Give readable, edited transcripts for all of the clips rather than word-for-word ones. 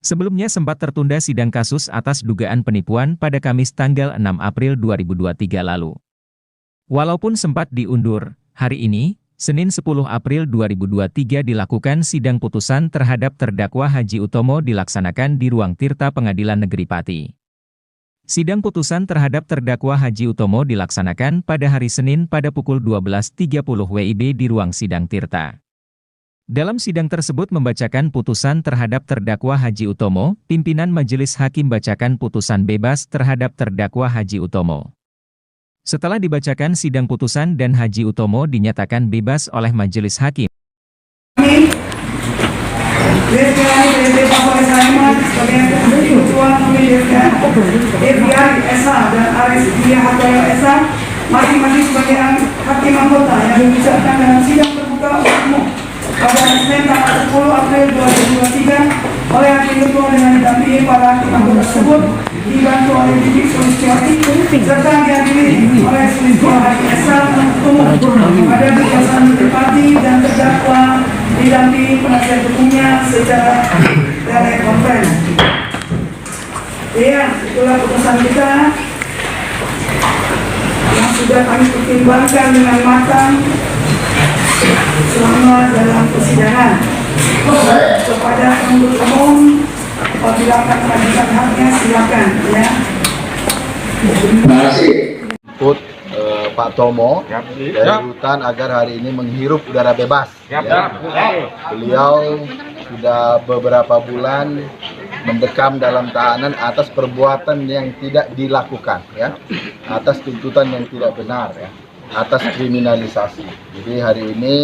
Sebelumnya sempat tertunda sidang kasus atas dugaan penipuan pada Kamis tanggal 6 April 2023 lalu. Walaupun sempat diundur, hari ini, Senin 10 April 2023 dilakukan sidang putusan terhadap terdakwa Haji Utomo dilaksanakan di Ruang Tirta Pengadilan Negeri Pati. Sidang putusan terhadap terdakwa Haji Utomo dilaksanakan pada hari Senin pada pukul 12.30 WIB di Ruang Sidang Tirta. Dalam sidang tersebut membacakan putusan terhadap terdakwa Haji Utomo, pimpinan Majelis Hakim bacakan putusan bebas terhadap terdakwa Haji Utomo. Setelah dibacakan sidang putusan dan Haji Utomo dinyatakan bebas oleh Majelis Hakim. Masing-masing sebagai hakim anggota yang dibicarakan dalam sidang terbuka umum pada Senin tanggal 10 April 2023 oleh Hakim Ketua dengan didampingi para hakim anggota tersebut, dibantu oleh Didik Sulistiawati serta dihadiri oleh Sulistiawati Esa Utomo pada kejaksaan Negeri Pati dan terdakwa didampingi penasihat hukumnya secara telekonferensi. Iya, itulah putusan kita yang sudah kami pertimbangkan dengan matang selama dalam persidangan. Kepada penuntut umum, apabila akan mengajukan haknya, silakan ya. Terima kasih. Pak Tomo dari Rutan agar hari ini menghirup udara bebas. Beliau sudah beberapa bulan mendekam dalam tahanan atas perbuatan yang tidak dilakukan, ya, atas tuntutan yang tidak benar, ya, atas kriminalisasi. Jadi hari ini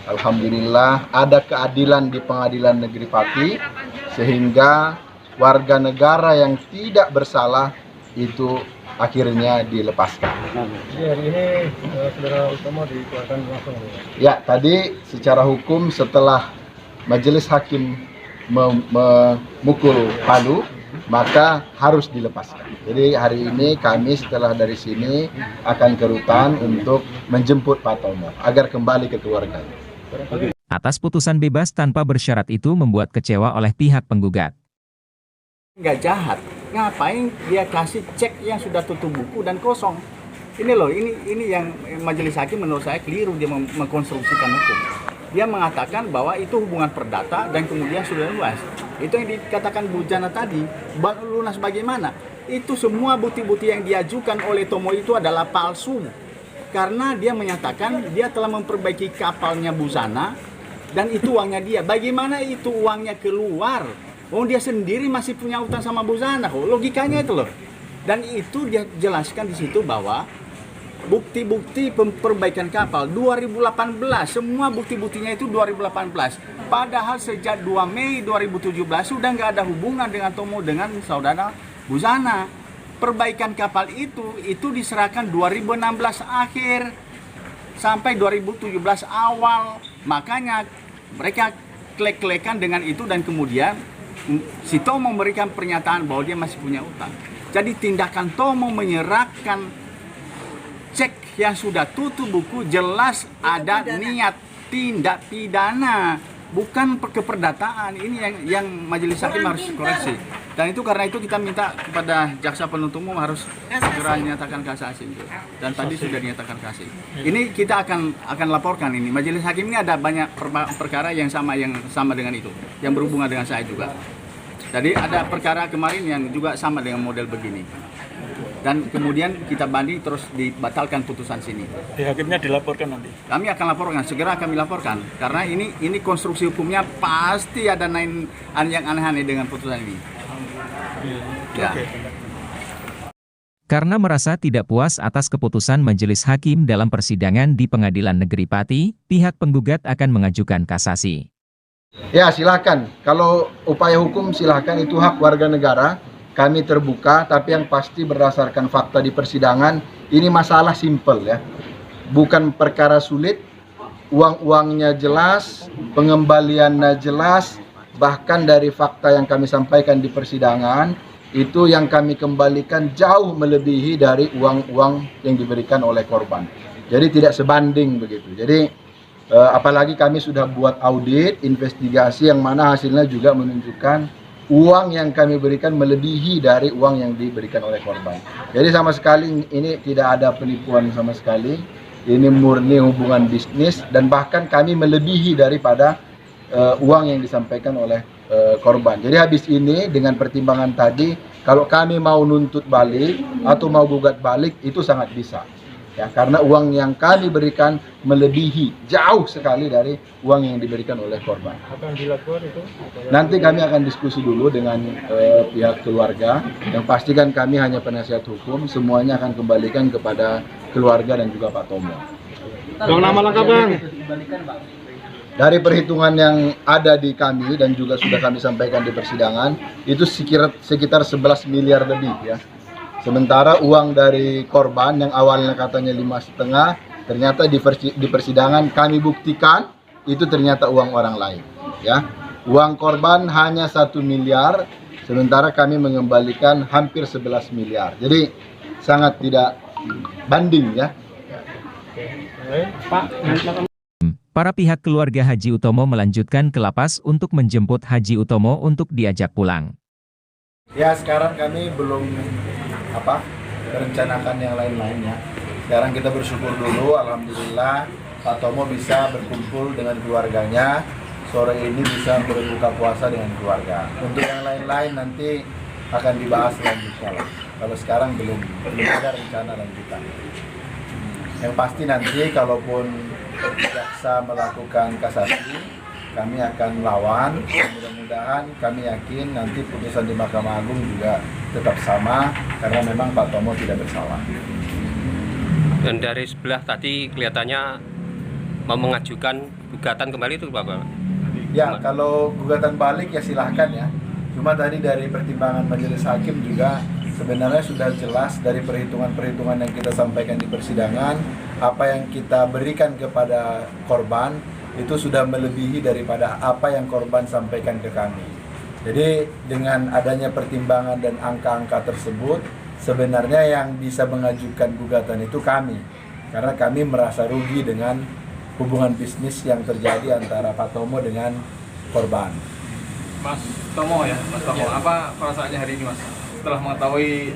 alhamdulillah ada keadilan di Pengadilan Negeri Pati sehingga warga negara yang tidak bersalah itu akhirnya dilepaskan. Hari ini saudara Utomo dikeluarkan langsung. Ya, tadi secara hukum setelah Majelis Hakim memukul palu, maka harus dilepaskan. Jadi hari ini kami setelah dari sini akan ke Rutan untuk menjemput Pak Tomo agar kembali ke keluarganya. Atas putusan bebas tanpa bersyarat itu membuat kecewa oleh pihak penggugat. Nggak jahat, ngapain dia kasih cek yang sudah tutup buku dan kosong? Ini loh, ini yang Majelis Hakim menurut saya keliru dia mengkonstruksikan hukum. Dia mengatakan bahwa itu hubungan perdata dan kemudian sudah lunas. Itu yang dikatakan Bu Jana tadi, lunas bagaimana? Itu semua bukti-bukti yang diajukan oleh Tomo itu adalah palsu. Karena dia menyatakan dia telah memperbaiki kapalnya Bu Zana dan itu uangnya dia. Bagaimana itu uangnya keluar? Oh, dia sendiri masih punya utang sama Bu Zana, kok logikanya itu loh. Dan itu dia jelaskan di situ bahwa bukti-bukti perbaikan kapal 2018, semua bukti-buktinya itu 2018. Padahal sejak 2 Mei 2017 sudah nggak ada hubungan dengan Tomo dengan saudara Bu Zana. Perbaikan kapal itu diserahkan 2016 akhir sampai 2017 awal. Makanya mereka klek-klekan dengan itu dan kemudian si Tomo memberikan pernyataan bahwa dia masih punya utang. Jadi tindakan Tomo menyerahkan cek yang sudah tutup buku jelas ada niat tindak pidana, bukan keperdataan. Ini yang Majelis Hakim harus koreksi. Dan itu karena itu kita minta kepada jaksa penuntut umum harus segera dinyatakan kasasi. Dan tadi sudah dinyatakan kasasi. Ini kita akan laporkan ini. Majelis Hakim ini ada banyak perkara yang sama dengan itu, yang berhubungan dengan saya juga. Jadi ada perkara kemarin yang juga sama dengan model begini. Dan kemudian kita banding terus dibatalkan putusan sini. Di hakimnya dilaporkan nanti. Kami akan laporkan, segera kami laporkan. Karena ini konstruksi hukumnya pasti ada yang aneh-aneh dengan putusan ini. Ya. Oke. Karena merasa tidak puas atas keputusan Majelis Hakim dalam persidangan di Pengadilan Negeri Pati, pihak penggugat akan mengajukan kasasi. Ya, silakan. Kalau upaya hukum silakan, itu hak warga negara. Kami terbuka, tapi yang pasti berdasarkan fakta di persidangan, ini masalah simpel ya. Bukan perkara sulit, uang-uangnya jelas, pengembaliannya jelas, bahkan dari fakta yang kami sampaikan di persidangan, itu yang kami kembalikan jauh melebihi dari uang-uang yang diberikan oleh korban. Jadi tidak sebanding begitu. Jadi apalagi kami sudah buat audit, investigasi yang mana hasilnya juga menunjukkan uang yang kami berikan melebihi dari uang yang diberikan oleh korban. Jadi sama sekali ini tidak ada penipuan sama sekali. Ini murni hubungan bisnis dan bahkan kami melebihi daripada uang yang disampaikan oleh korban. Jadi habis ini dengan pertimbangan tadi, kalau kami mau nuntut balik atau mau gugat balik itu sangat bisa. Ya, karena uang yang kami berikan melebihi jauh sekali dari uang yang diberikan oleh korban. Akan dilakukan itu? Nanti kami akan diskusi dulu dengan pihak keluarga. Yang pastikan kami hanya penasihat hukum, semuanya akan kembalikan kepada keluarga dan juga Pak Tomo. Bang, nama lengkap Bang? Dari perhitungan yang ada di kami dan juga sudah kami sampaikan di persidangan, itu sekitar 11 miliar lebih ya. Sementara uang dari korban yang awalnya katanya 5,5, ternyata di persidangan kami buktikan itu ternyata uang orang lain. Ya, uang korban hanya 1 miliar, sementara kami mengembalikan hampir 11 miliar. Jadi sangat tidak banding ya. Pak, Para pihak keluarga Haji Utomo melanjutkan ke lapas untuk menjemput Haji Utomo untuk diajak pulang. Ya, sekarang kami belum merencanakan yang lain-lainnya. Sekarang kita bersyukur dulu, alhamdulillah Pak Tomo bisa berkumpul dengan keluarganya. Sore ini bisa berbuka puasa dengan keluarga. Untuk yang lain-lain nanti akan dibahas lanjutnya. Kalau sekarang belum ada rencana lanjutan. Yang pasti nanti kalaupun jaksa melakukan kasasi, kami akan lawan. Mudah-mudahan kami yakin nanti putusan di Mahkamah Agung juga tetap sama karena memang Pak Tomo tidak bersalah. Dan dari sebelah tadi kelihatannya mau mengajukan gugatan kembali itu Bapak? Ya, kalau gugatan balik ya silahkan ya. Cuma tadi dari pertimbangan majelis hakim juga sebenarnya sudah jelas dari perhitungan-perhitungan yang kita sampaikan di persidangan, apa yang kita berikan kepada korban itu sudah melebihi daripada apa yang korban sampaikan ke kami. Jadi dengan adanya pertimbangan dan angka-angka tersebut, sebenarnya yang bisa mengajukan gugatan itu kami. Karena kami merasa rugi dengan hubungan bisnis yang terjadi antara Pak Tomo dengan korban. Mas Tomo ya, Mas Tomo, apa perasaannya hari ini Mas? Setelah mengetahui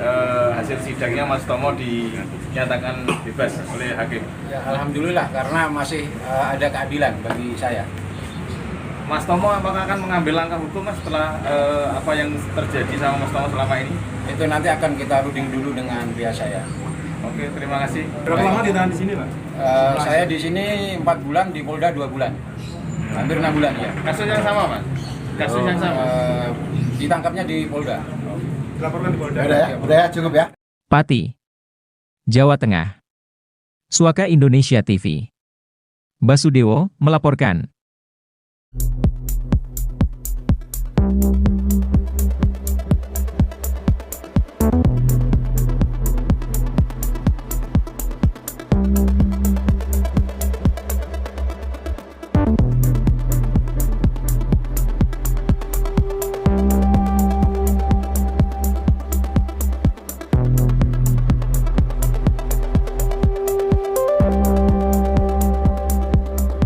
hasil sidangnya Mas Tomo dinyatakan bebas oleh hakim. Ya, alhamdulillah karena masih ada keadilan bagi saya. Mas Tomo apakah akan mengambil langkah hukum Mas setelah apa yang terjadi sama Mas Tomo selama ini? Itu nanti akan kita runding dulu dengan pihak saya. Oke, terima kasih. Berapa lama ditahan di sini Pak? Saya di sini 4 bulan, di Polda 2 bulan. Hampir 6 bulan ya. Kasus yang sama Mas? Kasus yang sama? Ditangkapnya di Polda. Dilaporkan di Polda. Udah ya, cukup ya. Pati, Jawa Tengah. Suaka Indonesia TV. Basudewo melaporkan.